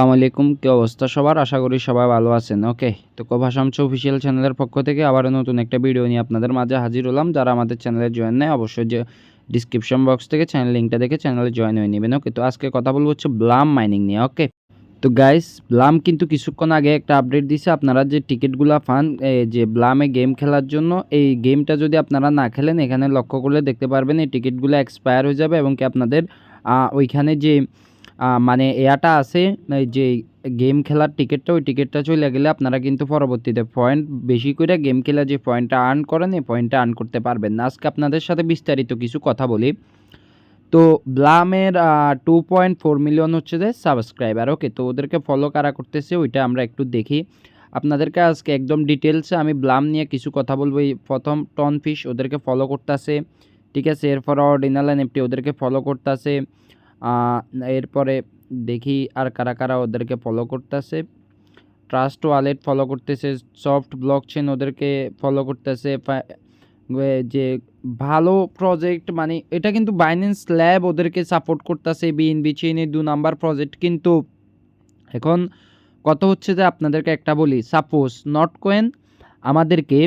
আসসালামু আলাইকুম, কি অবস্থা সবার? আশা করি সবাই ভালো আছেন। ওকে, তো কোভাসামচ অফিসিয়াল চ্যানেলের পক্ষ থেকে আবারও নতুন একটা ভিডিও নিয়ে আপনাদের মাঝে হাজির হলাম। যারা আমাদের চ্যানেলে জয়েন নেয় অবশ্যই যে ডিসক্রিপশন বক্স থেকে চ্যানেল লিঙ্কটা দেখে চ্যানেলে জয়েন হয়ে নেবেন। ওকে, তো আজকে কথা বলবো হচ্ছে ব্লাম মাইনিং নিয়ে। ওকে, তো গাইস, ব্লাম কিন্তু কিছুক্ষণ আগে একটা আপডেট দিছে। আপনারা যে টিকিটগুলো পান যে ব্লামে গেম খেলার জন্য, এই গেমটা যদি আপনারা না খেলেন, এখানে লক্ষ্য করলে দেখতে পারবেন এই টিকিটগুলো এক্সপায়ার হয়ে যাবে এবং কি আপনাদের ওইখানে যে মানে এয়াটা আছে, এই যে গেম খেলার টিকিটটা, ওই টিকিটটা চলে গেলে আপনারা কিন্তু পরবর্তীতে পয়েন্ট বেশি করে গেম খেলা যে পয়েন্টটা আর্ন করেন, এই পয়েন্টটা আর্ন করতে পারবেন না। আজকে আপনাদের সাথে বিস্তারিত কিছু কথা বলি। তো ব্লামের 2.4 মিলিয়ন হচ্ছে যে সাবস্ক্রাইবার। ওকে, তো ওদেরকে ফলো কারা করতেছে ওইটা আমরা একটু দেখি। আপনাদেরকে আজকে একদম ডিটেলসে আমি ব্লাম নিয়ে কিছু কথা বলবো। এই প্রথম টনফিশ ওদেরকে ফলো করতেছে, ঠিক আছে। এরপর অর্ডিনাল এনএফটি ওদেরকে ফলো করতেছে। এরপরে দেখি আর কারা কারা ওদেরকে ফলো করতেছে। ট্রাস্ট ওয়ালেট ফলো করতেছে, সফট ব্লকচেন ওদেরকে ফলো করতেছে। যে ভালো প্রজেক্ট, মানে এটা কিন্তু বাইন্যান্স ল্যাব ওদেরকে সাপোর্ট করতেছে। বিএনবি চেইনের 2 নাম্বার প্রজেক্ট। কিন্তু এখন কত হচ্ছে যে আপনাদেরকে একটা বলি, সাপোজ নট কয়েন আমাদেরকে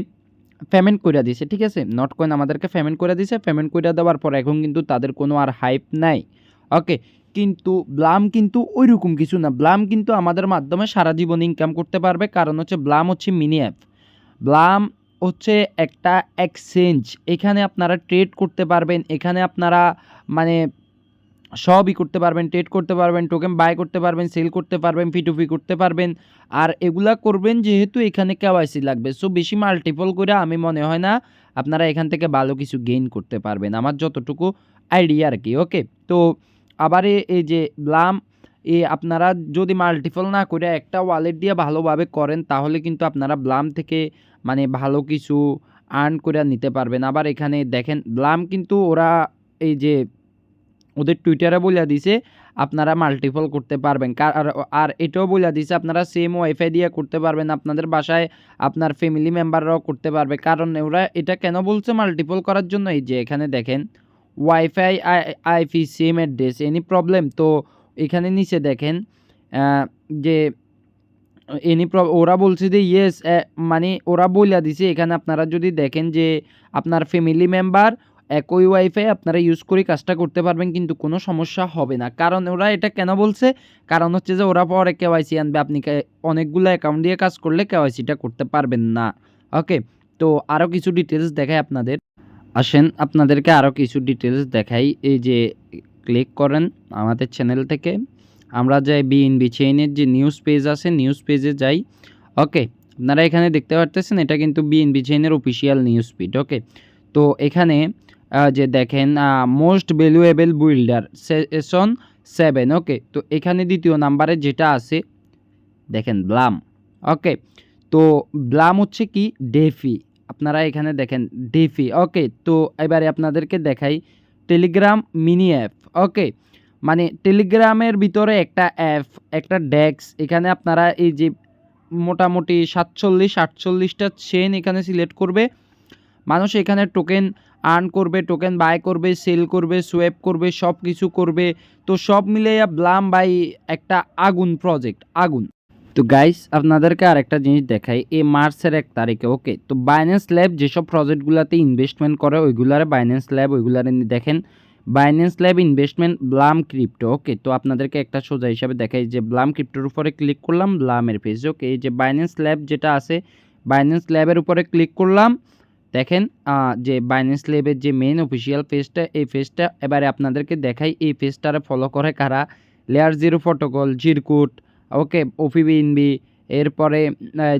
পেমেন্ট করে দিছে, ঠিক আছে। নট কয়েন আমাদেরকে পেমেন্ট করে দিছে। পেমেন্ট করে দেওয়ার পর এখন কিন্তু তাদের কোনো আর হাইপ নাই। ওকে, কিন্তু ব্লাম কিন্তু ওই রকম কিছু না। ব্লাম কিন্তু আমাদের মাধ্যমে সারা জীবন ইনকাম করতে পারবে, কারণ হচ্ছে ব্লাম হচ্ছে মিনি অ্যাপ। ব্লাম হচ্ছে একটা এক্সচেঞ্জ। এখানে আপনারা ট্রেড করতে পারবেন, এখানে আপনারা মানে সবই করতে পারবেন। ট্রেড করতে পারবেন, টোকেন বাই করতে পারবেন, সেল করতে পারবেন, P2P করতে পারবেন। আর এগুলা করবেন যেহেতু এখানে কেওয়াইসি লাগবে, সো বেশি মাল্টিপল করে আমি মনে হয় না আপনারা এখান থেকে ভালো কিছু গেইন করতে পারবেন, আমার যতটুকু আইডিয়া আর কি। ওকে, তো আবার এই যে ব্লাম, আপনারা যদি মাল্টিপল না করে একটা ওয়ালেট দিয়ে ভালোভাবে করেন, তাহলে কিন্তু আপনারা ব্লাম থেকে মানে ভালো কিছু আর্ন করে নিতে পারবেন। আবার এখানে দেখেন ব্লাম কিন্তু ওরা এই যে ওদের টুইটারে বলে দিছে আপনারা মাল্টিপল করতে পারবেন। আর এটাও বলে দিছে আপনারা সেম ওয়াইফাই দিয়ে করতে পারবেন, আপনাদের বাসায় আপনার ফ্যামিলি মেম্বাররাও করতে পারবে। কারণ ওরা এটা কেন বলছে মাল্টিপল করার জন্য, এই যে এখানে দেখেন wifi IP same address, any problem. তো এখানে নিচে দেখেন যে ওরা বলছে যে ইয়েস, মানে ওরা বলে দিছে এখানে আপনারা যদি দেখেন যে আপনার ফ্যামিলি মেম্বার একই ওয়াইফাই আপনারা ইউজ করে কাজটা করতে পারবেন, কিন্তু কোনো সমস্যা হবে না। কারণ ওরা এটা কেন বলছে, কারণ হচ্ছে যে ওরা পরে কেওয়াইসি আনবে, আপনি অনেকগুলো অ্যাকাউন্ট দিয়ে কাজ করলে কেওয়াইসিটা করতে পারবেন না। ওকে, তো আরও কিছু ডিটেলস দেখাই আপনাদের। আসেন আপনাদেরকে আরও কিছু ডিটেলস দেখাই। এই যে ক্লিক করেন আমাদের চ্যানেল থেকে, আমরা যাই বিএনবি চেইনের যে নিউজ পেজ আছে, নিউজ পেজে যাই। ওকে, আপনারা এখানে দেখতে পারতেছেন এটা কিন্তু বিএনবি চেইনের অফিসিয়াল নিউজ ফিড। ওকে, তো এখানে যে দেখেন মোস্ট ভ্যালুয়েবল বিল্ডার সেশন 7। ওকে, তো এখানে দ্বিতীয় নাম্বারে যেটা আছে দেখেন ব্লাম। ওকে, তো ব্লাম হচ্ছে কি ডেফি, আপনারা এখানে দেখেন ডেফি। ওকে, তো এবারে আপনাদেরকে দেখাই টেলিগ্রাম মিনি অ্যাপ। ওকে, মানে টেলিগ্রামের ভিতরে একটা অ্যাপ, একটা ডেক্স। এখানে আপনারা এই যে মোটামুটি 47-48টা চেন এখানে সিলেক্ট করবে। মানুষ এখানে টোকেন আর্ন করবে, টোকেন বাই করবে, সেল করবে, সোয়াপ করবে, সব কিছু করবে। তো সব মিলিয়ে ব্লাম বাই একটা আগুন প্রজেক্ট, আগুন। তো গাইস আপনাদেরকে আরেকটা জিনিস দেখাই, এই মার্চের 1 তারিখে। ওকে, তো বাইন্যান্স ল্যাব যেসব প্রজেক্টগুলোতে ইনভেস্টমেন্ট করে ওইগুলারে বাইন্যান্স ল্যাব, ওইগুলারে দেখেন বাইন্যান্স ল্যাব ইনভেস্টমেন্ট ব্লাম ক্রিপ্টো। ওকে, তো আপনাদেরকে একটা সোজা হিসাবে দেখাই যে ব্লাম ক্রিপ্টোর উপরে ক্লিক করলাম, ব্লামের পেজ। ওকে, এই যে বাইন্যান্স ল্যাব যেটা আছে, বাইন্যান্স ল্যাবের উপরে ক্লিক করলাম। দেখেন যে বাইন্যান্স ল্যাবের যে মেইন অফিসিয়াল পেজটা, এই পেজটা এবারে আপনাদেরকে দেখাই। এই পেজটারে ফলো করে কারা, লেয়ার 0 প্রটোকল, জিরকুট, ওকে, ওপিবিএনবি, এরপরে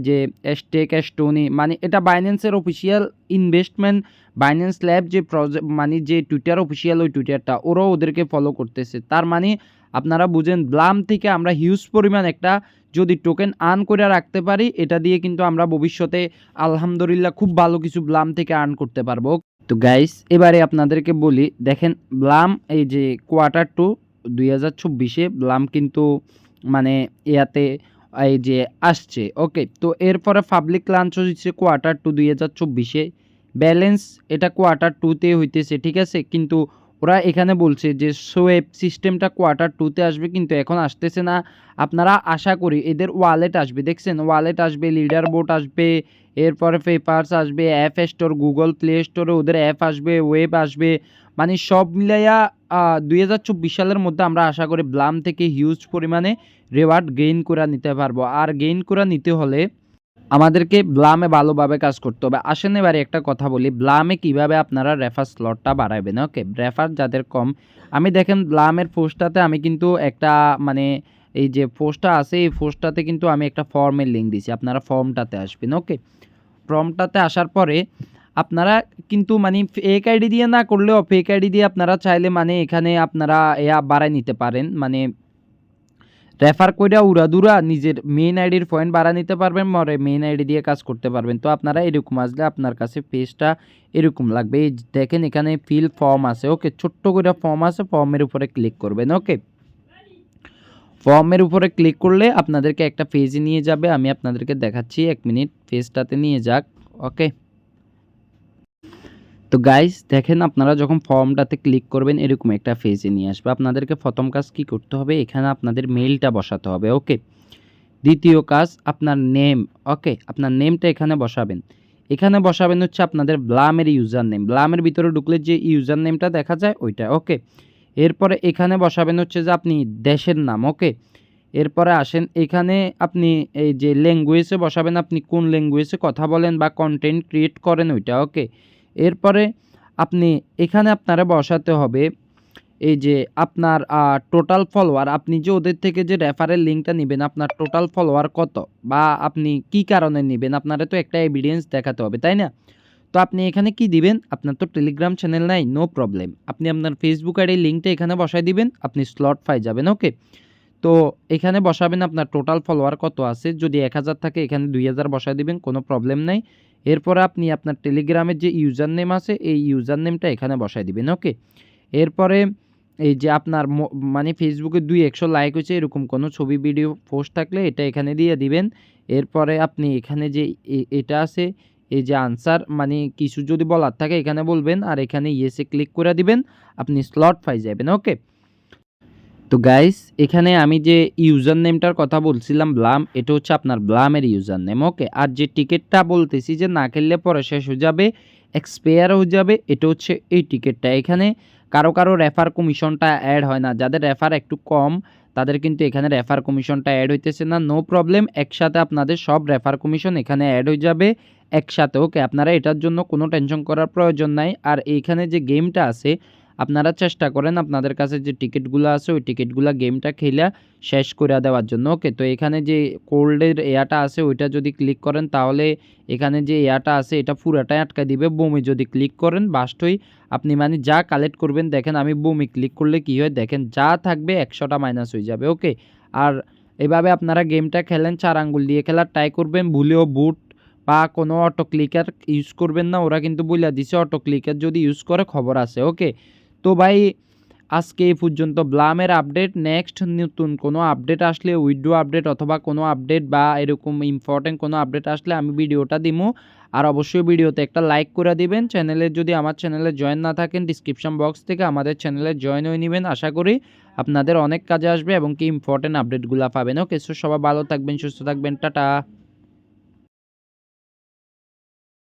যে স্টেক স্টোনি, মানে এটা বাইন্যান্সের অফিসিয়াল ইনভেস্টমেন্ট। বাইন্যান্স ল্যাব যে প্রজেক্ট, মানে যে টুইটার অফিসিয়াল, ওই টুইটারটা ওরাও ওদেরকে ফলো করতেছে। তার মানে আপনারা বুঝেন ব্লাম থেকে আমরা হিউজ পরিমাণ একটা যদি টোকেন আর্ন করে রাখতে পারি, এটা দিয়ে কিন্তু আমরা ভবিষ্যতে আলহামদুলিল্লাহ খুব ভালো কিছু ব্লাম থেকে আর্ন করতে পারবো। তো গাইস এবারে আপনাদেরকে বলি, দেখেন ব্লাম এই যে Q2 2024 ব্লাম কিন্তু মানে ইয়াতে এই যে আসছে। ওকে, তো এরপরে পাবলিক লঞ্চ হচ্ছে Q2 2024। ব্যালেন্স এটা Q2 হইতেছে, ঠিক আছে। কিন্তু ওরা এখানে বলছে যে সোয়েব সিস্টেমটা Q2 আসবে, কিন্তু এখন আসতেছে না। আপনারা আশা করি এদের ওয়ালেট আসবে, দেখছেন ওয়ালেট আসবে, লিডার বোর্ড আসবে, এরপরে পেপারস আসবে, অ্যাপ স্টোর, গুগল প্লে স্টোরে ওদের অ্যাপ আসবে, ওয়েব আসবে, মানে সব মিলাইয়া 2024 সালের মধ্যে আমরা আশা করি ব্লাম থেকে হিউজ পরিমাণে রেওয়ার্ড গেইন করে নিতে পারবো। আর গেইন করে নিতে হলে আমাদেরকে ব্লামে ভালোভাবে কাজ করতে হবে। আসেন এবারে একটা কথা বলি, ব্লামে কিভাবে আপনারা রেফার স্লটটা বাড়াবেন। ওকে, রেফার যাদের কম, আমি দেখেন ব্লামের পোস্টটাতে আমি কিন্তু একটা মানে এই যে পোস্টটা আছে এই পোস্টটাতে কিন্তু আমি একটা ফর্মের লিঙ্ক দিছি, আপনারা ফর্মটাতে আসবেন। ওকে, ফর্মটাতে আসার পরে আপনারা কিন্তু মানে ফেক আইডি দিয়ে না করলেও ফেক আইডি দিয়ে আপনারা চাইলে মানে এখানে আপনারা বাড়ায় নিতে পারেন, মানে রেফার কইরা উড়াদুরা নিজের মেইন আইডির পয়েন্ট বাড়া নিতে পারবেন, মরে মেইন আইডি দিয়ে কাজ করতে পারবেন। তো আপনারা এরকম আসলে আপনার কাছে পেজটা এরকম লাগবে। এই দেখেন এখানে ফিল ফর্ম আছে। ওকে, ছোট্ট করে ফর্ম আছে, ফর্মের উপরে ক্লিক করবেন। ওকে, ফর্মের উপরে ক্লিক করলে আপনাদেরকে একটা পেজে নিয়ে যাবে। আমি আপনাদেরকে দেখাচ্ছি, 1 মিনিট, পেজটাতে নিয়ে যাক। ওকে, তো গাইস দেখেন আপনারা যখন ফর্মটাতে ক্লিক করবেন এরকম একটা পেজে নিয়ে আসবে। আপনাদেরকে প্রথম কাজ কি করতে হবে, এখানে আপনাদের মেইলটা বসাতে হবে। ওকে, দ্বিতীয় কাজ আপনার নেম। ওকে, আপনার নেমটা এখানে বসাবেন। এখানে বসাবেন হচ্ছে আপনাদের ব্লামের ইউজার নেম, ব্লামের ভিতরে ঢুকলে যে ইউজার নেমটা দেখা যায় ওইটা। ওকে, এরপরে এখানে বসাবেন হচ্ছে যে আপনি দেশের নাম। ওকে, এরপরে আসেন এখানে আপনি এই যে ল্যাঙ্গুয়েজে বসাবেন, আপনি কোন ল্যাঙ্গুয়েজে কথা বলেন বা কন্টেন্ট ক্রিয়েট করেন ওইটা। ওকে, এরপরে আপনি এখানে আপনারা বসাতে হবে এই যে আপনার টোটাল ফলোয়ার, আপনি যে ওদের থেকে যে রেফারেল লিঙ্কটা নেবেন আপনার টোটাল ফলোয়ার কত বা আপনি কি কারণে নেবেন, আপনারা তো একটা এভিডেন্স দেখাতে হবে, তাই না? তো আপনি এখানে কি দিবেন, আপনার তো টেলিগ্রাম চ্যানেল নাই, নো প্রবলেম, আপনি আপনার ফেসবুক আইডির লিঙ্কটা এখানে বসাই দিবেন, আপনি স্লট পাই যাবেন। ওকে, তো এখানে বসাবেন আপনার টোটাল ফলোয়ার কত আছে, যদি 1000 থাকে এখানে 2000 বসাই দিবেন, কোনো প্রবলেম নাই। এরপরে আপনি আপনার টেলিগ্রামের যে ইউজার নেম আছে এই ইউজার নেমটা এখানে বসাই দিবেন। ওকে, এরপরে এই যে আপনার মানে ফেসবুকে 200 লাইক হয়েছে এরকম কোনো ছবি ভিডিও পোস্ট থাকলে এটা এখানে দিয়ে দিবেন। এরপরে আপনি এখানে যে এটা আছে এই যে আনসার, মানে কিছু যদি বলার থাকে এখানে বলবেন, আর এখানে ইয়েসে ক্লিক করে দিবেন, আপনি স্লট পাই যাবেন। ওকে, তো গাইস এখানে আমি যে ইউজার নেমটার কথা বলছিলাম ব্লাম, এটা হচ্ছে আপনার ব্লামের ইউজার নেম। ওকে, আর যে টিকিটটা বলতেছি যে না খেললে পরে শেষ হয়ে যাবে, এক্সপায়ার হয়ে যাবে, এটা হচ্ছে এই টিকিটটা। এখানে কারো কারো রেফার কমিশনটা অ্যাড হয় না, যাদের রেফার একটু কম তাদের কিন্তু এখানে রেফার কমিশনটা অ্যাড হইতেছে না, নো প্রবলেম, একসাথে আপনাদের সব রেফার কমিশন এখানে অ্যাড হয়ে যাবে একসাথে। ওকে, আপনারা এটার জন্য কোনো টেনশন করার প্রয়োজন নাই। আর এইখানে যে গেমটা আছে আপনারা চেষ্টা করেন আপনাদের কাছে যে টিকিটগুলো আছে ওই টিকিটগুলো গেমটা খেলা শেষ করে দেওয়ার জন্য। ওকে, তো এখানে যে কোল্ডের এয়াটা আছে ওইটা যদি ক্লিক করেন তাহলে এখানে যে এয়াটা আছে এটা পুরাটাই আটকা দিবে। বুমে যদি ক্লিক করেন বাস্টই আপনি মানে যা কালেক্ট করবেন, দেখেন আমি বুমে ক্লিক করলে কি হয় দেখেন যা থাকবে 100টা মাইনাস হয়ে যাবে। ওকে, আর এভাবে আপনারা গেমটা খেলেন, 4 আঙ্গুল দিয়ে খেলার ট্রাই করবেন, ভুলেও বুট বা কোনো অটো ক্লিকার ইউজ করবেন না, ওরা কিন্তু বলে দিছে অটো ক্লিকার যদি ইউজ করে খবর আছে। ওকে, তো ভাই আজকে এই পর্যন্ত ব্লামের আপডেট, নেক্সট নতুন কোনো আপডেট আসলে উইড্রো আপডেট অথবা কোনো আপডেট বা এরকম ইম্পর্টেন্ট কোনো আপডেট আসলে আমি ভিডিওটা দিমু। আর অবশ্যই ভিডিওতে একটা লাইক করে দিবেন। চ্যানেলে যদি আমার চ্যানেলে জয়েন না থাকেন ডিসক্রিপশন বক্স থেকে আমাদের চ্যানেলে জয়েন হয়ে নেবেন, আশা করি আপনাদের অনেক কাজে আসবে এবং কি ইম্পর্টেন্ট আপডেটগুলো পাবেন। ওকে, সো সবাই ভালো থাকবেন, সুস্থ থাকবেন, টাটা।